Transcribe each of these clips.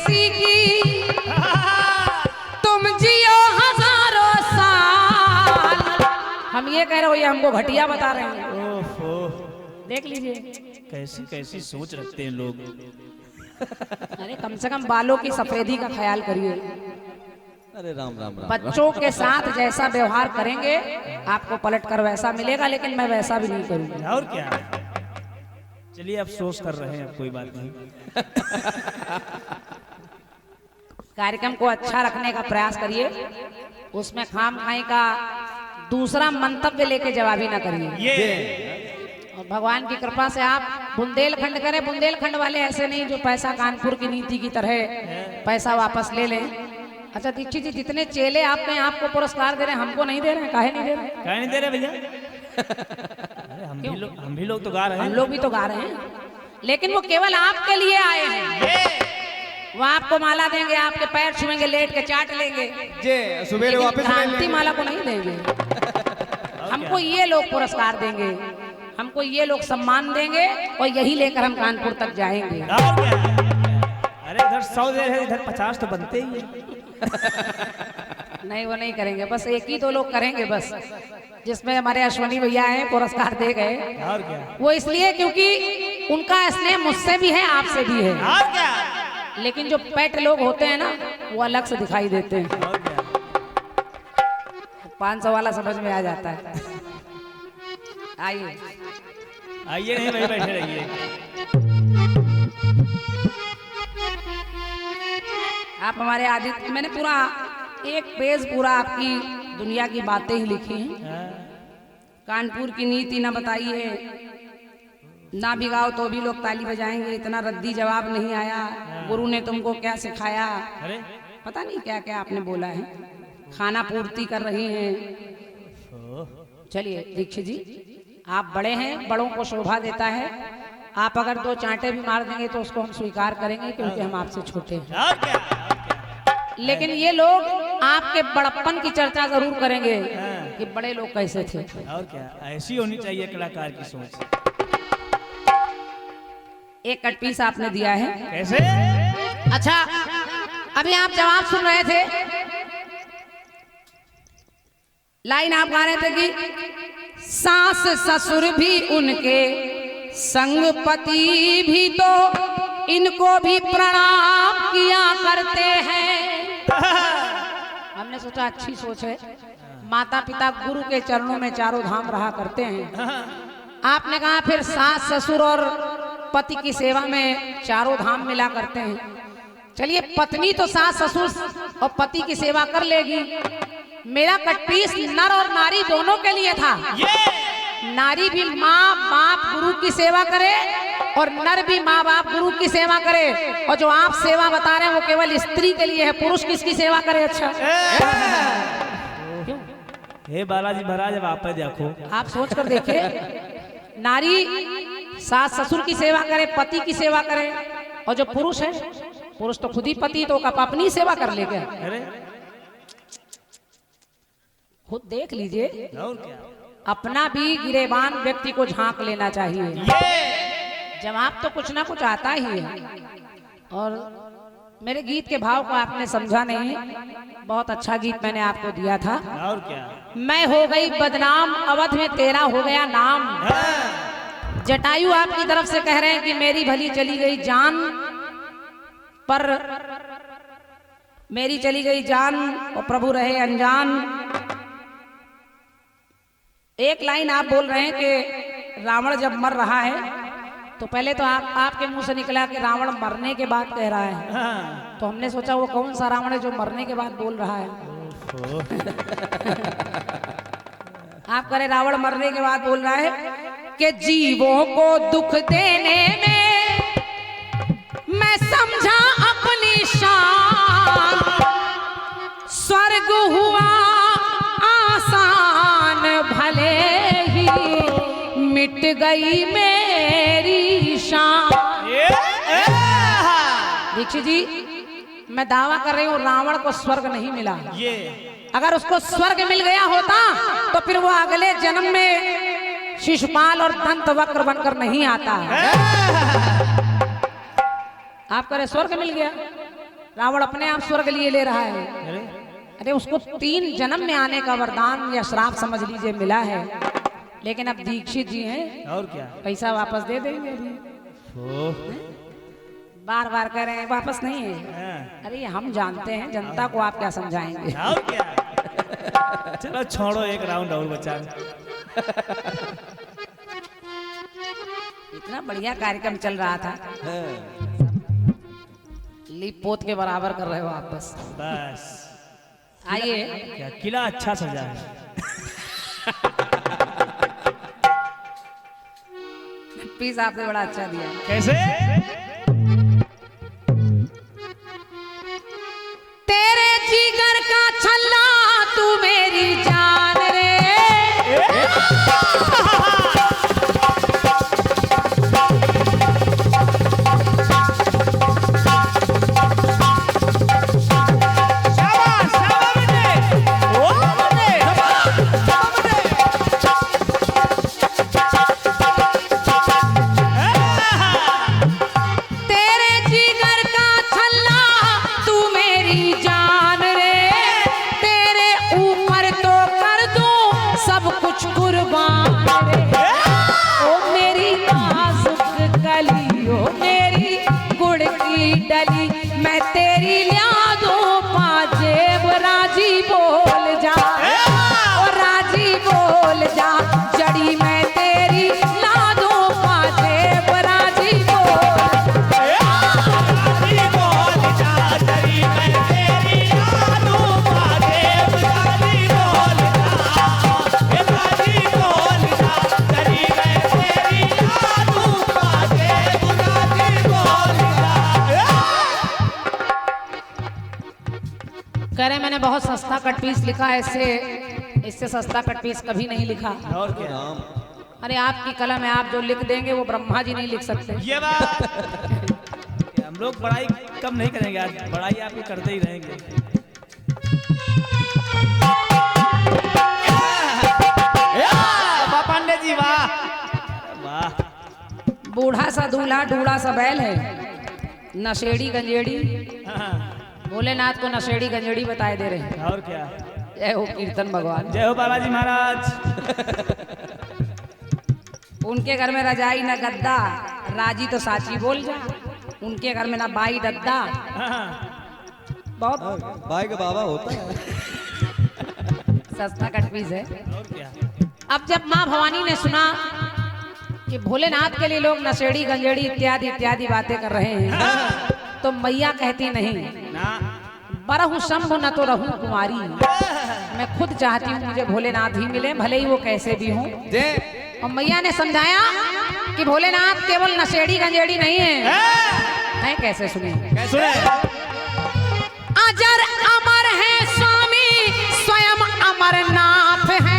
किसी की तुम जियो हजारों साल। हम ये कह रहे हो, ये हमको घटिया बता रहे हैं। ओहो, देख लीजिए कैसी कैसी सोच रखते हैं लोग। अरे कम से कम बालों की सफेदी का ख्याल करिए। अरे राम राम राम। बच्चों के साथ जैसा व्यवहार करेंगे आपको पलट कर वैसा मिलेगा, लेकिन मैं वैसा भी नहीं करूंगी। और क्या, चलिए अफसोस कर रहे हैं, अब कोई बात नहीं। कार्यक्रम को अच्छा रखने का प्रयास करिए, उसमें खाम खाई का दूसरा मंतव्य लेके जवाबी ना करिए। ये और भगवान की कृपा से आप बुंदेलखंड करें। बुंदेलखंड वाले ऐसे नहीं जो पैसा कानपुर की नीति की तरह पैसा वापस ले लें। अच्छा दीक्षित जी, जितने चेले आपके यहाँ आपको पुरस्कार दे रहे हैं, हमको नहीं दे रहे हैं, काहे नहीं दे रहे हैं? क्या नहीं दे रहे भैया? अरे हम भी लोग तो गा रहे हैं। हम लोग भी तो गा रहे हैं, लेकिन वो केवल आपके लिए आए हैं। वो आपको माला देंगे, आपके पैर छुएंगे, लेट के चाट लेंगे, जे सुबह वापस ले क्रांति माला को नहीं देंगे। हमको ये लोग पुरस्कार देंगे, हमको ये लोग सम्मान देंगे, और यही लेकर हम कानपुर तक जाएंगे। और क्या? अरे इधर 100 दे रहे, इधर 50 तो बनते ही है। नहीं, वो नहीं करेंगे, बस एक ही दो लोग करेंगे बस, जिसमें हमारे अश्वनी भैया हैं, पुरस्कार दे गए। और क्या? वो इसलिए क्योंकि उनका स्नेह मुझसे भी है, आपसे भी है। और क्या? लेकिन जो पेट लोग होते हैं ना, वो अलग से दिखाई देते हैं। और क्या? 500 वाला समझ में आ जाता है। आइए आइए, नहीं वही बैठे रहिए। आप हमारे आदित्य, मैंने पूरा एक पेज पूरा आपकी दुनिया की बातें ही लिखी हैं। कानपुर की नीति ना बताइए, ना भी गाओ तो भी लोग ताली बजाएंगे, इतना रद्दी जवाब नहीं आया, गुरु ने तुमको क्या सिखाया, अरे पता नहीं क्या क्या आपने बोला है, खाना पूर्ति कर रही हैं। चलिए दीक्षित जी, आप बड़े हैं, बड़ों को शोभा देता है। आप अगर 2 चांटे भी मार देंगे तो उसको हम स्वीकार करेंगे, क्योंकि हम आपसे छोटे हैं। और क्या? लेकिन ये लोग आपके बड़प्पन की चर्चा जरूर करेंगे कि बड़े लोग कैसे थे। और क्या, ऐसी होनी चाहिए कलाकार की सोच। एक कट पीस आपने दिया है। कैसे? अच्छा, अभी आप जवाब सुन रहे थे, लाइन आप गा रहे थे कि सास ससुर भी उनके संग, पति भी तो इनको भी प्रणाम किया करते हैं। हमने सोचा अच्छी सोच है, माता पिता गुरु के चरणों में चारों धाम रहा करते हैं। आपने कहा फिर सास ससुर और पति की सेवा में चारों धाम मिला करते हैं। चलिए, पत्नी तो सास ससुर और पति की सेवा कर लेगी। मेरा कटपीस नर और नारी दोनों के लिए था। नारी भी माँ बाप गुरु की सेवा करे, और नर भी माँ बाप गुरु की सेवा करे। और जो आप सेवा बता रहे हैं वो केवल स्त्री के लिए है, पुरुष किसकी सेवा करे? अच्छा क्यों? हे बालाजी महाराज, अब आप देखो, आप सोच कर देखिए, नारी सास ससुर की सेवा करे, पति की सेवा करे, और जो पुरुष है, पुरुष तो खुद ही पति, तो अपनी सेवा कर ले क्या? अरे खुद देख लीजिए, और क्या? अपना भी गिरेबान व्यक्ति को झांक लेना चाहिए। जवाब तो कुछ ना कुछ आता ही है। और मेरे गीत के भाव को आपने समझा नहीं, बहुत अच्छा गीत मैंने आपको दिया था। और क्या? मैं हो गई बदनाम, अवध में तेरा हो गया नाम। जटायु आपकी तरफ से कह रहे हैं कि मेरी भली चली गई जान, पर मेरी चली गई जान और प्रभु रहे अनजान। एक लाइन आप बोल रहे हैं कि रावण जब मर रहा है, तो पहले तो आपके मुंह से निकला कि रावण मरने के बाद कह रहा है। तो हमने सोचा वो कौन सा रावण है जो मरने के बाद बोल रहा है। आप कह रहे रावण मरने के बाद बोल रहा है कि जीवों को दुख देने में मैं समझा अपनी शान, स्वर्ग हुआ आसान भले ही मिट गई मेरी शान। दीक्षित जी, मैं दावा कर रही हूँ रावण को स्वर्ग नहीं मिला। अगर उसको स्वर्ग मिल गया होता तो फिर वो अगले जन्म में शिशुपाल और दंत वक्र बनकर नहीं आता। आप कह रहे स्वर्ग मिल गया, रावण अपने आप स्वर्ग लिए ले रहा है। अरे अरे उसको 3 जन्म में आने का वरदान या श्राप समझ लीजिए मिला है, लेकिन अब दीक्षित जी हैं, और क्या? पैसा वापस दे देंगे अभी। ओह, बार बार कह रहे हैं वापस नहीं है। हाँ, अरे हम जानते हैं, जनता को आप क्या समझाएंगे। और क्या? चलो छोड़ो, एक राउंड और बचा। इतना बढ़िया कार्यक्रम चल रहा था, लीप पोत के बराबर कर रहे हो आप बस। बस आइए, क्या किला अच्छा सजा है। पीस आपने बड़ा अच्छा दिया। कैसे? तेरे जिगर का छल्ला तू मेरी जान रे। शाबाश, शाबाश बेटे। ओ बेटे, तेरे जिगर का छल्ला तू मेरी जान रे, तेरे ऊपर तो कर दूं सब कुछ कुर्बान रे। ओ मेरी नाजुक कली, ओ मेरी गुड़ की डली, मैं तेरी लिया दूं पाजेब, राजी बोल जा, ओ राजी बोल जा, जड़ी मैं तेरी ला दूं पाजेब, राजी बोल जा। राजी बोल जा, तेरी मैं तेरी यादों पाजेब, राजी बोल जा, राजी बोल जा, तेरी मैं तेरी यादों पाजेब, राजी बोल जा। कह रहे मैंने बहुत सस्ता कट पीस लिखा है, इससे सस्ता कट पीस कभी नहीं लिखा। और क्या? अरे आपकी कलम है, आप जो लिख देंगे वो ब्रह्मा जी नहीं लिख सकते। ये बात कि हम लोग बड़ाई कम नहीं करेंगे, आज बड़ाई आपकी करते ही रहेंगे। वाह पांडे जी, वाह वाह। बूढ़ा सा दूल्हा डूढ़ा सा बैल है, नशेड़ी गंजेड़ी, हाँ, भोलेनाथ को नशेड़ी गंजेड़ी बताए दे रहे हैं। और क्या? जय हो कीर्तन भगवान। जय हो बालाजी महाराज। उनके घर में रजाई न गद्दा, राजी तो साची बोल जा, उनके घर में ना बाई दद्दा। हाँ, बहुत भाई का बाबा होता है। सस्ता कट पीस है। और क्या? अब जब माँ भवानी ने सुना कि भोलेनाथ के लिए लोग नशेड़ी गंजेड़ी इत्यादि इत्यादि बातें कर रहे हैं, तो मैया कहती नहीं, ना बरहु शंभु न तो रहूं कुमारी, मैं खुद चाहती हूँ मुझे भोलेनाथ ही मिले, भले ही वो कैसे भी हों। और मैया ने समझाया कि भोलेनाथ केवल नशेड़ी गंजेड़ी नहीं है। कैसे सुने? सुने। अजर अमर है स्वामी, स्वयं अमरनाथ है।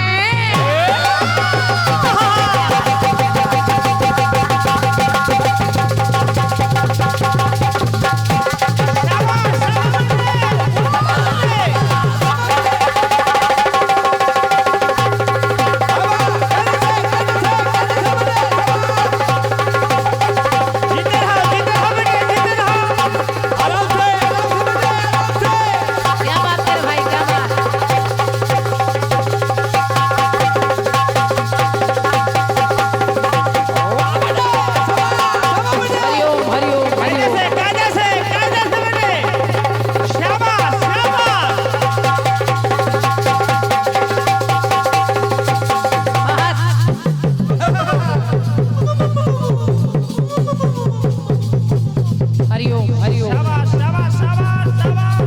क्या बात है भाई, क्या बात। हरिओम हरिओम हरिओम। कायदे से बेटे। शाबाश, शाबाश। हरिओम हरिओम। शाबाश, शाबाश, शाबाश, शाबाश।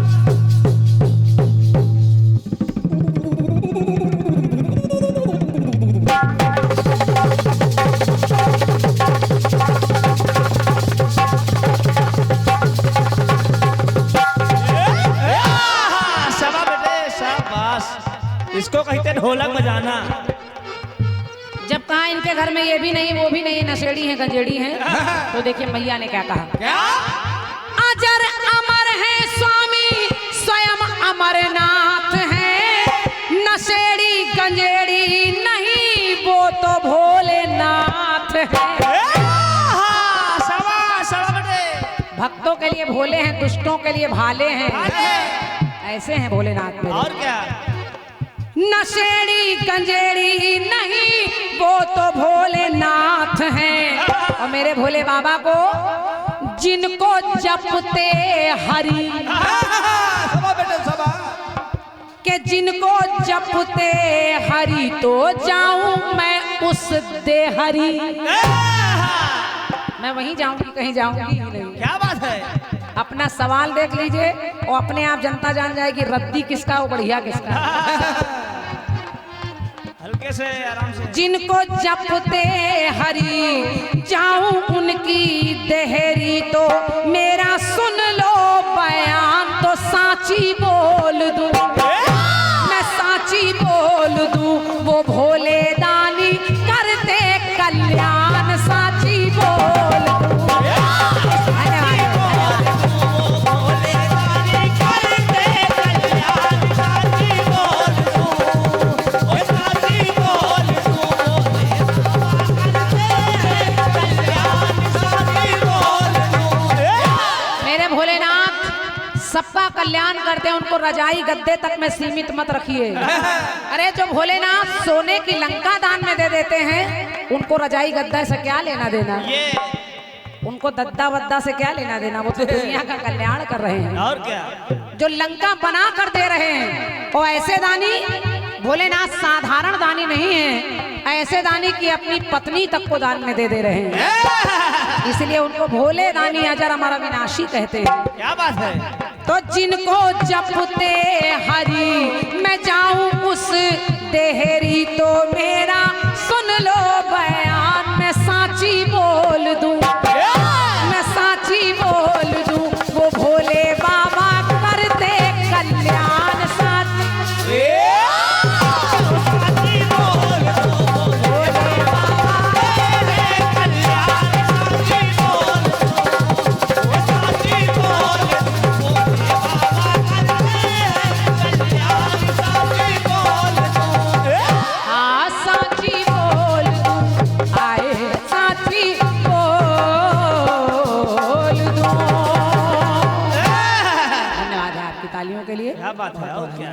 शाबाश बेटे, शाबाश। इसको कहते ढोलक बजाना। जब कहा इनके घर में ये भी नहीं वो भी नहीं, नशेड़ी है गंजेड़ी है, तो देखिए मैया ने क्या कहा। क्या? अजर अमर है स्वामी, स्वयं अमरनाथ है, नशेड़ी गंजेड़ी नहीं, वो तो भोलेनाथ है। शाबाश, शाबाश बेटे। भक्त भक्तों के लिए भोले हैं, दुष्टों के लिए भाले हैं। ऐसे हैं भोलेनाथ मेरे। और क्या? नशेड़ी गंजेड़ी नहीं, वो तो भोलेनाथ हैं। और मेरे भोले बाबा को जिनको जपते हरि, के जिनको जपते हरि तो जाऊं मैं उस देहरी। मैं वहीं जाऊंगी, कहीं जाऊंगी ही नहीं। क्या बात है? अपना सवाल देख लीजिए और अपने आप जनता जान जाएगी रद्दी किसका और बढ़िया किसका। हल्के से, आराम से। जिनको जपते हरि जाऊं उनकी देहरी तो मेरा सुन लो बयान तो साची बोल दूं, मैं साची बोल दूं। वो भोले दानी करते कल्याण, साची बोल दूं। सबका कल्याण करते हैं, उनको रजाई गद्दे तक में सीमित मत रखिए। अरे जो भोलेनाथ सोने की लंका दान में दे देते हैं, उनको रजाई गद्दा से क्या लेना देना, उनको दद्दा वद्दा से क्या लेना देना, वो तो दुनिया का कल्याण कर रहे हैं। और क्या? जो लंका बना कर दे रहे हैं वो ऐसे दानी, भोलेनाथ साधारण दानी नहीं है, ऐसे दानी की अपनी पत्नी तक को दान में दे रहे हैं। इसलिए उनको भोले दानी अजर अमर अविनाशी कहते हैं। क्या बात है? तो जिनको जपते हरि मैं जाऊं उस देहरी तो मेरा सुन लो बयान, मैं साची बोल दूं, मैं साची बोल दूं। वो भोले बाबा करते कल्याण, साची क्या बात है? और क्या?